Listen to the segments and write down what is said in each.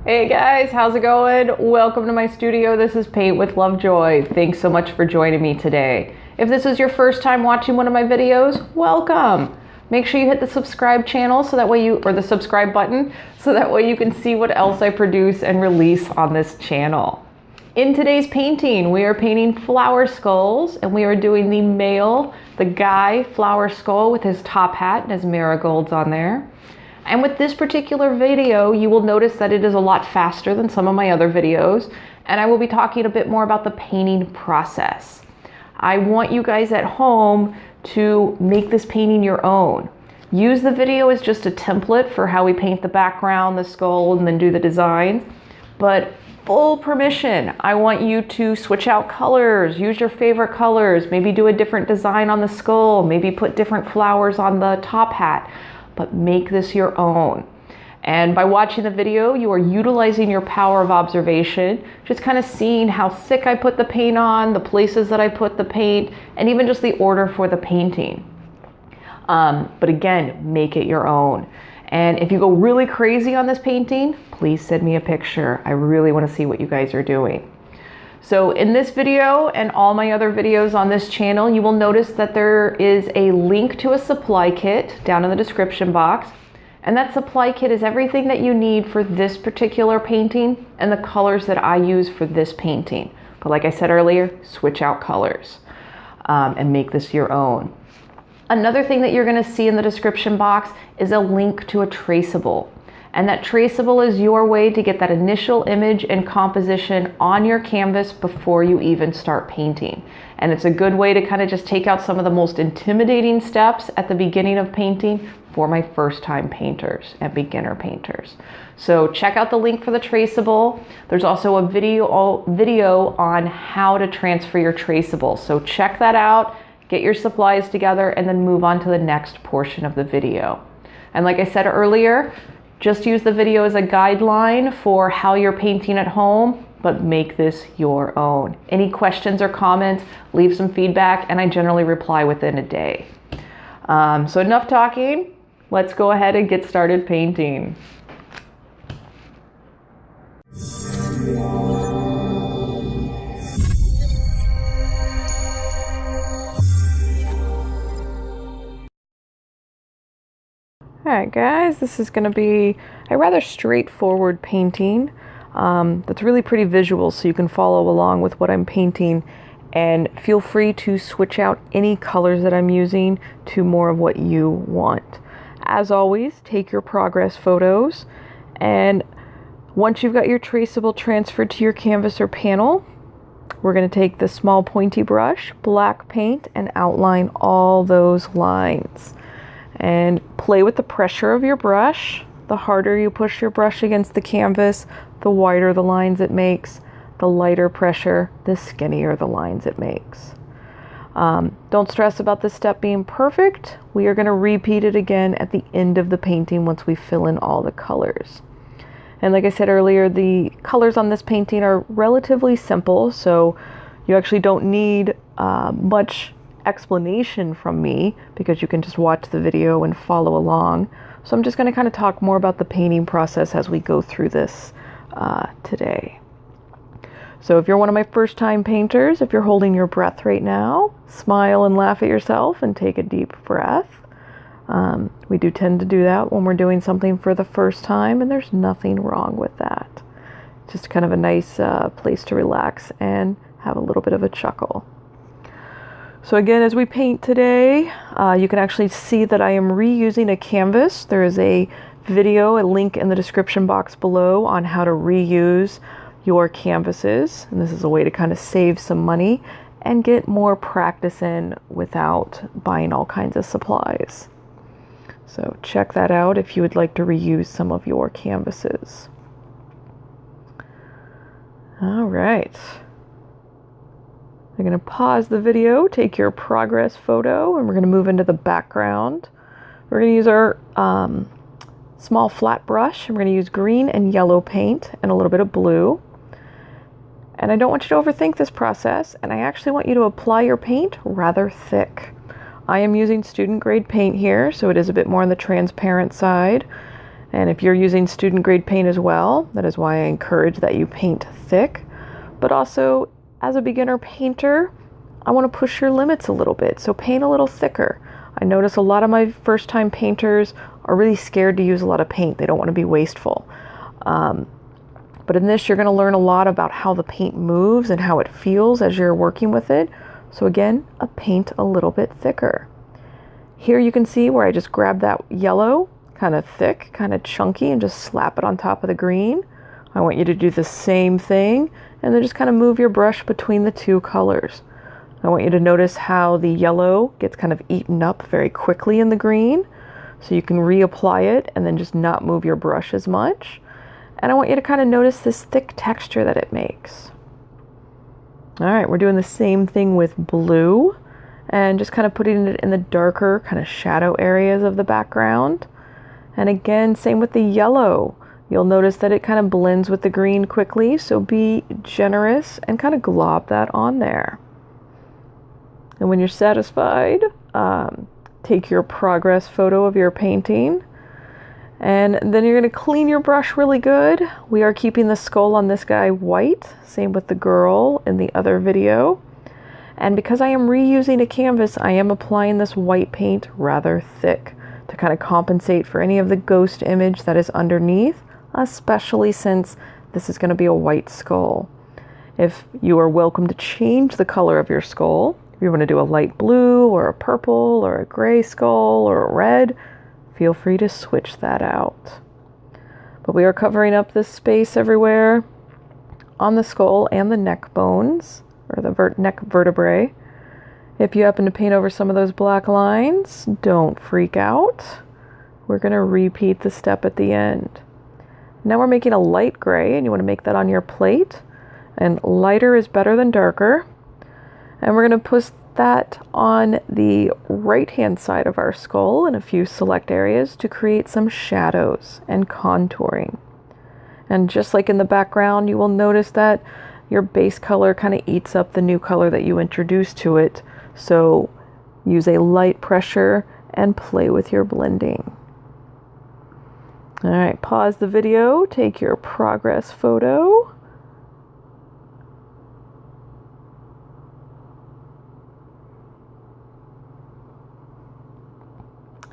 Hey guys, how's it going? Welcome to my studio. This is Paint with Lovejoy. Thanks so much for joining me today. If this is your first time watching one of my videos, welcome. Make sure you hit the subscribe channel so that way or the subscribe button so that way you can see what else I produce and release on this channel. In today's painting, we are painting flower skulls, and we are doing the guy flower skull with his top hat and his marigolds on there. And with this particular video, you will notice that it is a lot faster than some of my other videos, and I will be talking a bit more about the painting process. I want you guys at home to make this painting your own. Use the video as just a template for how we paint the background, the skull, and then do the designs, but full permission. I want you to switch out colors, use your favorite colors, maybe do a different design on the skull, maybe put different flowers on the top hat, but make this your own. And by watching the video, you are utilizing your power of observation, just kind of seeing how thick I put the paint on, the places that I put the paint, and even just the order for the painting. But again, make it your own. And if you go really crazy on this painting, please send me a picture. I really want to see what you guys are doing. So in this video and all my other videos on this channel, you will notice that there is a link to a supply kit down in the description box. And that supply kit is everything that you need for this particular painting and the colors that I use for this painting. But like I said earlier, switch out colors and make this your own. Another thing that you're going to see in the description box is a link to a traceable. And that traceable is your way to get that initial image and composition on your canvas before you even start painting. And it's a good way to kind of just take out some of the most intimidating steps at the beginning of painting for my first time painters and beginner painters. So check out the link for the traceable. There's also a video on how to transfer your traceable. So check that out. Get your supplies together and then move on to the next portion of the video. And like I said earlier, just use the video as a guideline for how you're painting at home, but make this your own. Any questions or comments, leave some feedback, and I generally reply within a day. So enough talking, let's go ahead and get started painting. Alright guys, this is going to be a rather straightforward painting that's really pretty visual, so you can follow along with what I'm painting, and feel free to switch out any colors that I'm using to more of what you want. As always, take your progress photos, and once you've got your traceable transferred to your canvas or panel, we're going to take the small pointy brush, black paint, and outline all those lines. And play with the pressure of your brush. The harder you push your brush against the canvas, the wider the lines it makes. The lighter pressure, the skinnier the lines it makes. Don't stress about this step being perfect. We are going to repeat it again at the end of the painting once we fill in all the colors. And like I said earlier, the colors on this painting are relatively simple, so you actually don't need much explanation from me because you can just watch the video and follow along. So I'm just going to kind of talk more about the painting process as we go through this today. So if you're one of my first time painters, if you're holding your breath right now, smile and laugh at yourself and take a deep breath. We do tend to do that when we're doing something for the first time, and there's nothing wrong with that. Just kind of a nice place to relax and have a little bit of a chuckle. So again, as we paint today, you can actually see that I am reusing a canvas. There is a link in the description box below on how to reuse your canvases. And this is a way to kind of save some money and get more practice in without buying all kinds of supplies. So check that out if you would like to reuse some of your canvases. All right. I'm going to pause the video, take your progress photo, and we're going to move into the background. We're going to use our small flat brush, and we're going to use green and yellow paint and a little bit of blue. And I don't want you to overthink this process, and I actually want you to apply your paint rather thick. I am using student grade paint here, so it is a bit more on the transparent side. And if you're using student grade paint as well, that is why I encourage that you paint thick. But also, as a beginner painter, I want to push your limits a little bit, so paint a little thicker. I notice a lot of my first-time painters are really scared to use a lot of paint. They don't want to be wasteful. But in this, you're going to learn a lot about how the paint moves and how it feels as you're working with it. So again, paint a little bit thicker. Here you can see where I just grabbed that yellow, kind of thick, kind of chunky, and just slap it on top of the green. I want you to do the same thing, and then just kind of move your brush between the two colors. I want you to notice how the yellow gets kind of eaten up very quickly in the green, so you can reapply it and then just not move your brush as much. And I want you to kind of notice this thick texture that it makes. All right, we're doing the same thing with blue and just kind of putting it in the darker kind of shadow areas of the background. And again, same with the yellow. You'll notice that it kind of blends with the green quickly, so be generous and kind of glob that on there. And when you're satisfied, take your progress photo of your painting. And then you're going to clean your brush really good. We are keeping the skull on this guy white. Same with the girl in the other video. And because I am reusing a canvas, I am applying this white paint rather thick to kind of compensate for any of the ghost image that is underneath, especially since this is going to be a white skull. If you are welcome to change the color of your skull, if you want to do a light blue or a purple or a gray skull or a red, feel free to switch that out. But we are covering up this space everywhere on the skull and the neck bones, or the neck vertebrae. If you happen to paint over some of those black lines, don't freak out. We're going to repeat the step at the end. Now we're making a light gray, and you want to make that on your plate. And lighter is better than darker. And we're going to put that on the right-hand side of our skull in a few select areas to create some shadows and contouring. And just like in the background, you will notice that your base color kind of eats up the new color that you introduce to it. So use a light pressure and play with your blending. All right, pause the video, take your progress photo.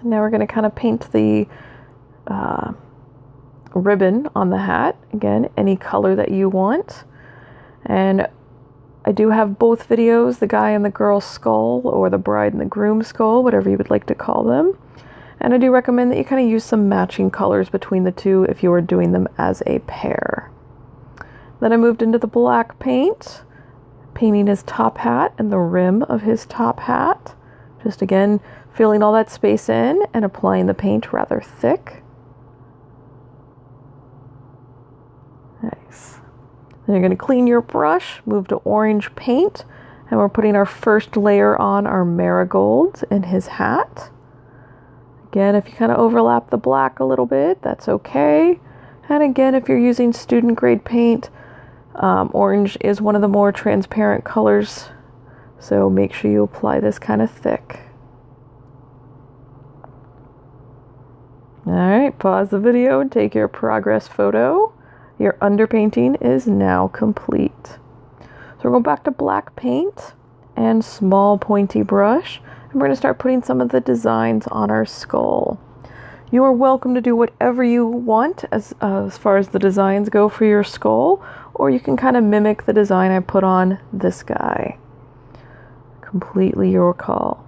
Now we're going to kind of paint the ribbon on the hat. Again, any color that you want. And I do have both videos, the guy and the girl skull, or the bride and the groom skull, whatever you would like to call them. And I do recommend that you kind of use some matching colors between the two if you are doing them as a pair. Then I moved into the black paint, painting his top hat and the rim of his top hat. Just again, filling all that space in and applying the paint rather thick. Nice. Then you're going to clean your brush, move to orange paint, and we're putting our first layer on our marigolds in his hat. Again, if you kind of overlap the black a little bit, that's okay. And again, if you're using student grade paint, orange is one of the more transparent colors, so make sure you apply this kind of thick. All right, pause the video and take your progress photo. Your underpainting is now complete. So we're going back to black paint and small pointy brush, and we're going to start putting some of the designs on our skull. You are welcome to do whatever you want as far as the designs go for your skull, or you can kind of mimic the design I put on this guy. Completely your call.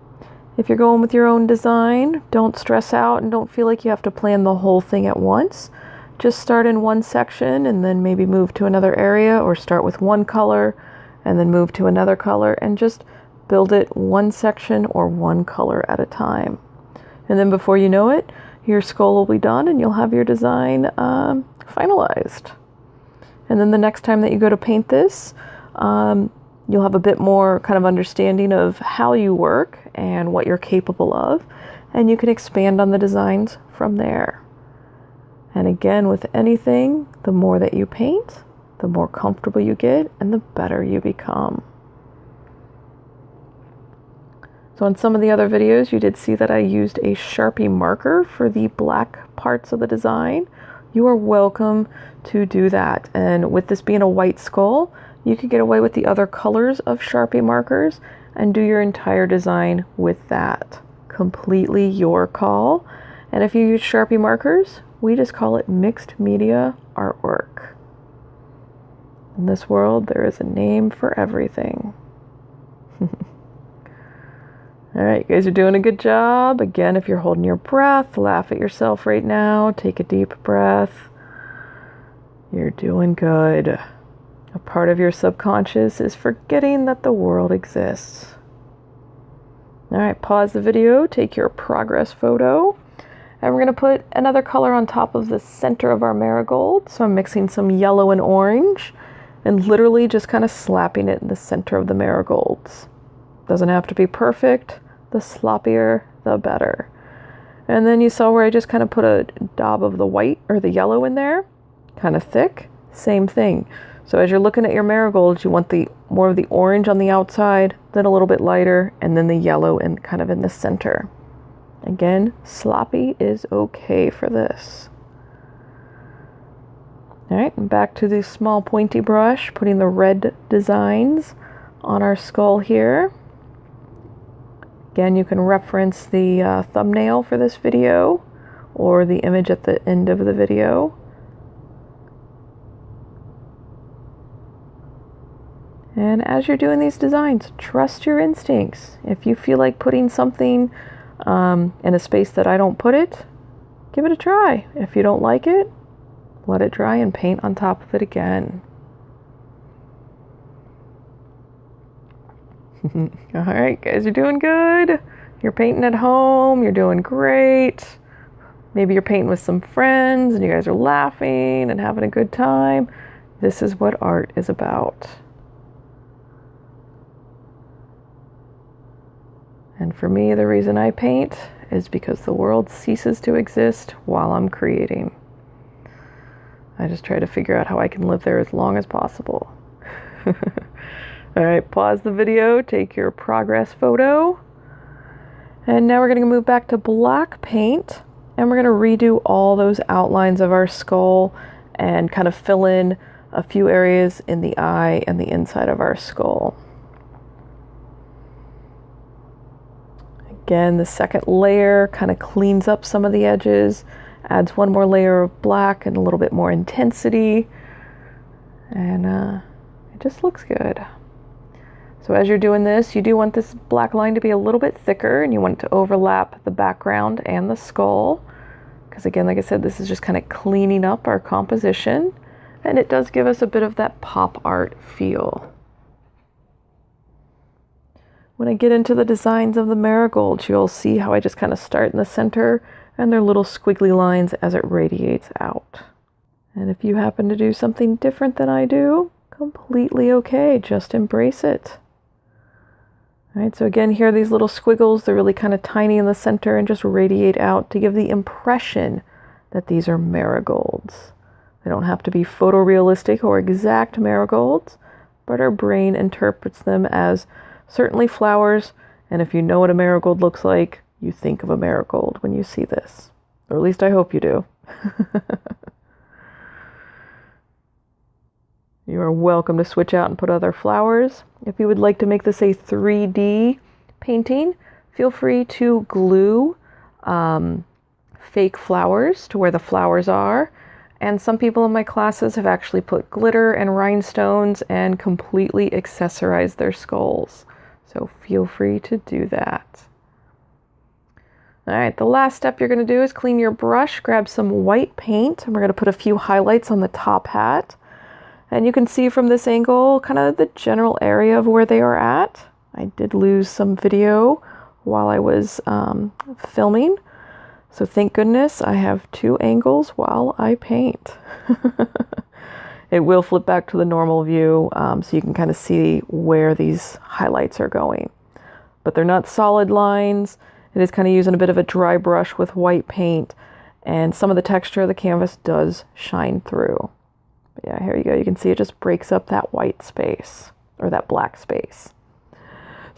If you're going with your own design, don't stress out and don't feel like you have to plan the whole thing at once. Just start in one section and then maybe move to another area, or start with one color and then move to another color, and just build it one section or one color at a time. And then before you know it, your skull will be done and you'll have your design finalized. And then the next time that you go to paint this, you'll have a bit more kind of understanding of how you work and what you're capable of, and you can expand on the designs from there. And again, with anything, the more that you paint, the more comfortable you get and the better you become. So on some of the other videos, you did see that I used a Sharpie marker for the black parts of the design. You are welcome to do that. And with this being a white skull, you could get away with the other colors of Sharpie markers and do your entire design with that. Completely your call. And if you use Sharpie markers, we just call it mixed media artwork. In this world, there is a name for everything. All right, you guys are doing a good job. Again, if you're holding your breath, laugh at yourself right now. Take a deep breath. You're doing good. A part of your subconscious is forgetting that the world exists. All right, pause the video, take your progress photo, and we're going to put another color on top of the center of our marigold. So I'm mixing some yellow and orange and literally just kind of slapping it in the center of the marigolds. Doesn't have to be perfect. The sloppier, the better. And then you saw where I just kind of put a dab of the white or the yellow in there, kind of thick. Same thing. So as you're looking at your marigolds, you want the more of the orange on the outside, then a little bit lighter, and then the yellow and kind of in the center. Again, sloppy is okay for this. All right, and back to the small pointy brush, putting the red designs on our skull here. Again, you can reference the thumbnail for this video or the image at the end of the video. And as you're doing these designs, trust your instincts. If you feel like putting something in a space that I don't put it, give it a try. If you don't like it, let it dry and paint on top of it again. All right, guys, you're doing good. You're painting at home. You're doing great. Maybe you're painting with some friends and you guys are laughing and having a good time. This is what art is about. And for me, the reason I paint is because the world ceases to exist while I'm creating. I just try to figure out how I can live there as long as possible. All right, pause the video, take your progress photo. And now we're going to move back to black paint, and we're going to redo all those outlines of our skull and kind of fill in a few areas in the eye and the inside of our skull. Again, the second layer kind of cleans up some of the edges, adds one more layer of black and a little bit more intensity, and it just looks good. So as you're doing this, you do want this black line to be a little bit thicker, and you want it to overlap the background and the skull, because again, like I said, this is just kind of cleaning up our composition, and it does give us a bit of that pop art feel. When I get into the designs of the marigolds, you'll see how I just kind of start in the center and they're little squiggly lines as it radiates out. And if you happen to do something different than I do, completely okay, just embrace it. All right, so again, here are these little squiggles. They're really kind of tiny in the center and just radiate out to give the impression that these are marigolds. They don't have to be photorealistic or exact marigolds, but our brain interprets them as certainly flowers, and if you know what a marigold looks like, you think of a marigold when you see this. Or at least I hope you do. You are welcome to switch out and put other flowers. If you would like to make this a 3D painting, feel free to glue fake flowers to where the flowers are. And some people in my classes have actually put glitter and rhinestones and completely accessorized their skulls. So feel free to do that. All right, the last step you're going to do is clean your brush, grab some white paint, and we're going to put a few highlights on the top hat. And you can see from this angle kind of the general area of where they are at. I did lose some video while I was filming. So thank goodness I have two angles while I paint. It will flip back to the normal view so you can kind of see where these highlights are going. But they're not solid lines. It is kind of using a bit of a dry brush with white paint, and some of the texture of the canvas does shine through. But yeah, here you go. You can see it just breaks up that white space or that black space.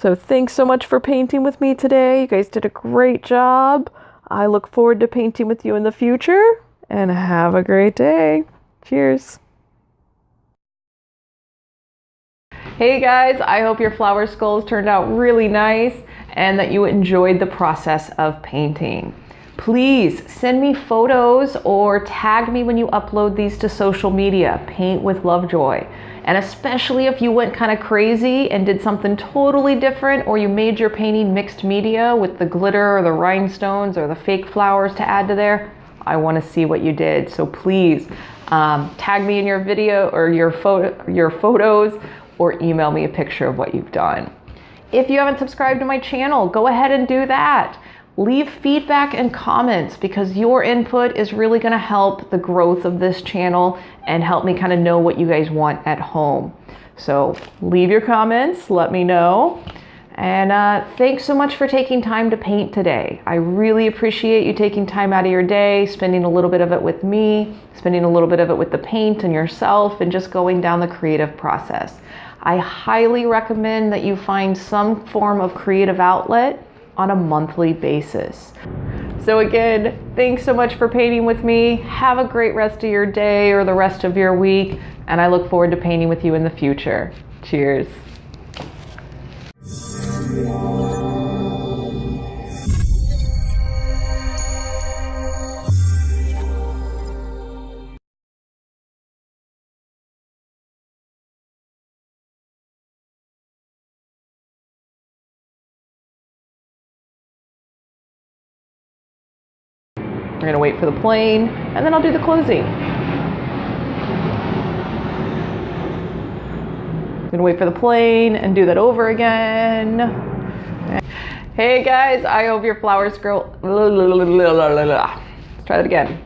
So thanks so much for painting with me today. You guys did a great job. I look forward to painting with you in the future, and have a great day. Cheers. Hey guys, I hope your flower skulls turned out really nice and that you enjoyed the process of painting. Please send me photos or tag me when you upload these to social media, Paint with Lovejoy. And especially if you went kind of crazy and did something totally different, or you made your painting mixed media with the glitter or the rhinestones or the fake flowers to add to there, I want to see what you did. So please tag me in your video or your photos, or email me a picture of what you've done. If you haven't subscribed to my channel, go ahead and do that. Leave feedback and comments, because your input is really going to help the growth of this channel and help me kind of know what you guys want at home. So leave your comments, let me know. And thanks so much for taking time to paint today. I really appreciate you taking time out of your day, spending a little bit of it with me, spending a little bit of it with the paint and yourself, and just going down the creative process. I highly recommend that you find some form of creative outlet on a monthly basis. So again, thanks so much for painting with me. Have a great rest of your day or the rest of your week, and I look forward to painting with you in the future. Cheers. We're gonna wait for the plane, and then I'll do the closing. I'm gonna wait for the plane and do that over again. Hey guys, I hope your flowers grow. Let's try that again.